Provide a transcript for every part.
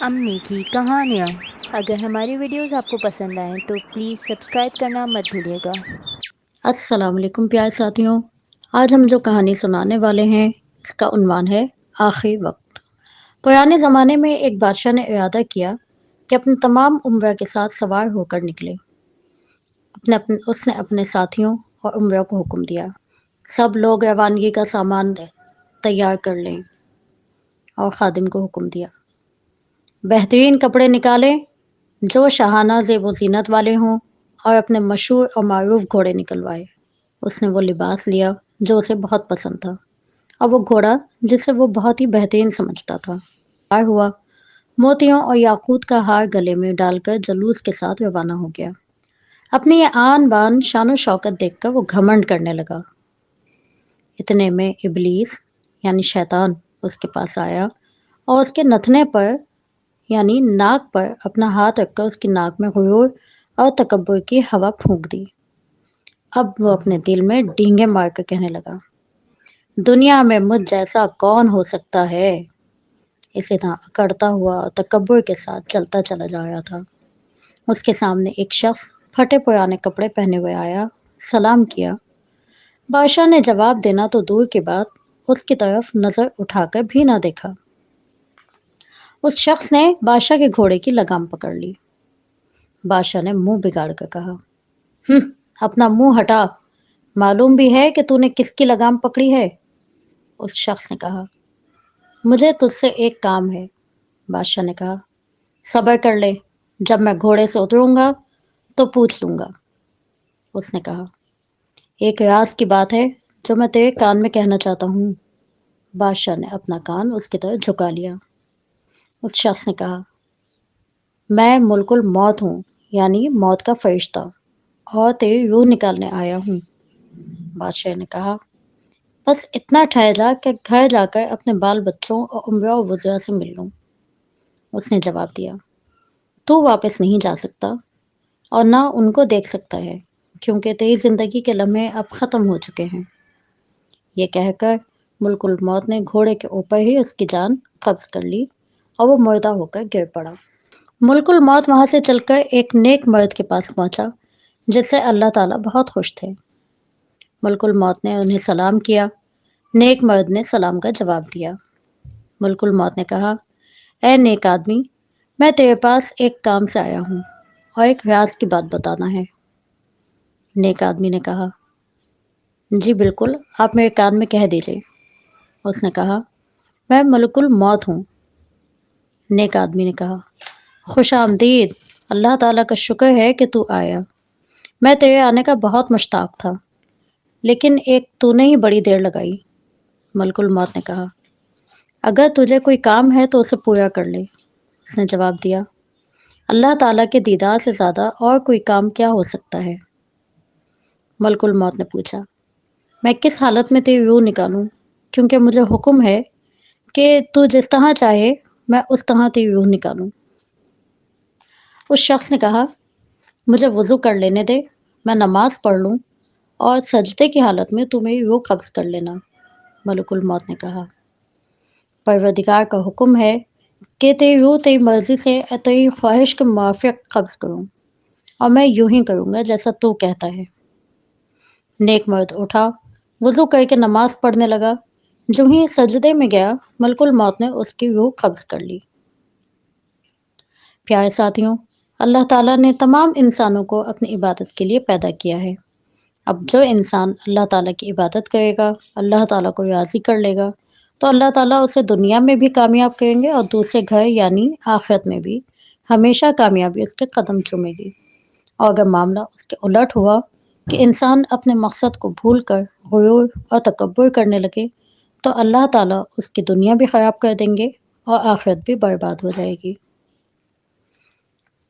امی کی کہانیاں۔ اگر ہماری ویڈیوز آپ کو پسند آئیں تو پلیز سبسکرائب کرنا مت بھولیے گا۔ السلام علیکم پیارے ساتھیوں، آج ہم جو کہانی سنانے والے ہیں اس کا عنوان ہے آخری وقت۔ پرانے زمانے میں ایک بادشاہ نے ارادہ کیا کہ اپنے تمام امراء کے ساتھ سوار ہو کر نکلے۔ اس نے اپنے ساتھیوں اور امراء کو حکم دیا، سب لوگ روانگی کا سامان تیار کر لیں، اور خادم کو حکم دیا، بہترین کپڑے نکالیں جو شاہانہ زیب و زینت والے ہوں، اور اپنے مشہور اور معروف گھوڑے نکلوائے۔ اس نے وہ لباس لیا جو اسے بہت پسند تھا، اور وہ گھوڑا جسے وہ بہت ہی بہترین سمجھتا تھا تیار ہوا، موتیوں اور یاقوت کا ہار گلے میں ڈال کر جلوس کے ساتھ روانہ ہو گیا۔ اپنی یہ آن بان شان و شوکت دیکھ کر وہ گھمنڈ کرنے لگا۔ اتنے میں ابلیس یعنی شیطان اس کے پاس آیا اور اس کے نتنے پر یعنی ناک پر اپنا ہاتھ رکھ کر اس کی ناک میں غرور اور تکبر کی ہوا پھونک دی۔ اب وہ اپنے دل میں ڈینگے مار کر کہنے لگا، دنیا میں مجھ جیسا کون ہو سکتا ہے؟ اسے نہ اکڑتا ہوا اور تکبر کے ساتھ چلتا چلا جا رہا تھا۔ اس کے سامنے ایک شخص پھٹے پرانے کپڑے پہنے ہوئے آیا، سلام کیا۔ بادشاہ نے جواب دینا تو دور کی بات، اس کی طرف نظر اٹھا کر بھی نہ دیکھا۔ اس شخص نے بادشاہ کے گھوڑے کی لگام پکڑ لی۔ بادشاہ نے منہ بگاڑ کر کہا، اپنا منہ ہٹا، معلوم بھی ہے کہ تو نے کس کی لگام پکڑی ہے؟ اس شخص نے کہا، مجھے تجھ سے ایک کام ہے۔ بادشاہ نے کہا، صبر کر لے، جب میں گھوڑے سے اتروں گا تو پوچھ لوں گا۔ اس نے کہا، ایک راز کی بات ہے جو میں تیرے کان میں کہنا چاہتا ہوں۔ بادشاہ نے اپنا کان اس کی طرف جھکا لیا۔ اس شخص نے کہا، میں ملک الموت ہوں، یعنی موت کا فرشتہ، اور تیری روح نکالنے آیا ہوں۔ بادشاہ نے کہا، بس اتنا ٹھہر جا کہ گھر جا کر اپنے بال بچوں اور امراء و وزراء سے مل لوں۔ اس نے جواب دیا، تو واپس نہیں جا سکتا اور نہ ان کو دیکھ سکتا ہے، کیونکہ تیری زندگی کے لمحے اب ختم ہو چکے ہیں۔ یہ کہہ کر ملک الموت نے گھوڑے کے اوپر ہی اس کی جان قبض کر لی اور وہ مردہ ہو کر گر پڑا۔ ملک الموت وہاں سے چل کر ایک نیک مرد کے پاس پہنچا جس سے اللہ تعالیٰ بہت خوش تھے۔ ملک الموت نے انہیں سلام کیا۔ نیک مرد نے سلام کا جواب دیا۔ ملک الموت نے کہا، اے نیک آدمی، میں تیرے پاس ایک کام سے آیا ہوں اور ایک راز کی بات بتانا ہے۔ نیک آدمی نے کہا، جی بالکل، آپ میرے کان میں کہہ دیجیے۔ اس نے کہا، میں ملک الموت ہوں۔ نیک آدمی نے کہا، خوش آمدید، اللہ تعالیٰ کا شکر ہے کہ تو آیا۔ میں تیرے آنے کا بہت مشتاق تھا، لیکن تو نے ہی بڑی دیر لگائی۔ ملک الموت نے کہا، اگر تجھے کوئی کام ہے تو اسے پورا کر لے۔ اس نے جواب دیا، اللہ تعالیٰ کے دیدار سے زیادہ اور کوئی کام کیا ہو سکتا ہے؟ ملک الموت نے پوچھا، میں کس حالت میں تیری روح نکالوں؟ کیونکہ مجھے حکم ہے کہ تو جس طرح چاہے میں اس طرح تیری روح نکالوں۔ اس شخص نے کہا، مجھے وضو کر لینے دے، میں نماز پڑھ لوں، اور سجدے کی حالت میں تو میری روح قبض کر لینا۔ ملک الموت نے کہا، پروردگار کا حکم ہے کہ تیری روح تیری مرضی سے تیری خواہش کے موافق قبض کروں، اور میں یوں ہی کروں گا جیسا تو کہتا ہے۔ نیک مرد اٹھا، وضو کر کے نماز پڑھنے لگا۔ جو ہی سجدے میں گیا، ملک الموت نے اس کی روح قبض کر لی۔ پیارے ساتھیوں، اللہ تعالیٰ نے تمام انسانوں کو اپنی عبادت کے لیے پیدا کیا ہے۔ اب جو انسان اللہ تعالیٰ کی عبادت کرے گا، اللہ تعالیٰ کو راضی کر لے گا، تو اللہ تعالیٰ اسے دنیا میں بھی کامیاب کریں گے اور دوسرے گھر یعنی آخرت میں بھی ہمیشہ کامیابی اس کے قدم چومے گی۔ اور اگر معاملہ اس کے الٹ ہوا کہ انسان اپنے مقصد کو بھول کر غرور اور تکبر کرنے لگے، تو اللہ تعالیٰ اس کی دنیا بھی خراب کر دیں گے اور آخرت بھی برباد ہو جائے گی۔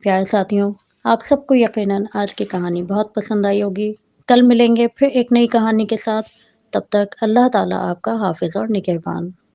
پیارے ساتھیوں، آپ سب کو یقیناً آج کی کہانی بہت پسند آئی ہوگی۔ کل ملیں گے پھر ایک نئی کہانی کے ساتھ۔ تب تک اللہ تعالیٰ آپ کا حافظ اور نگہبان۔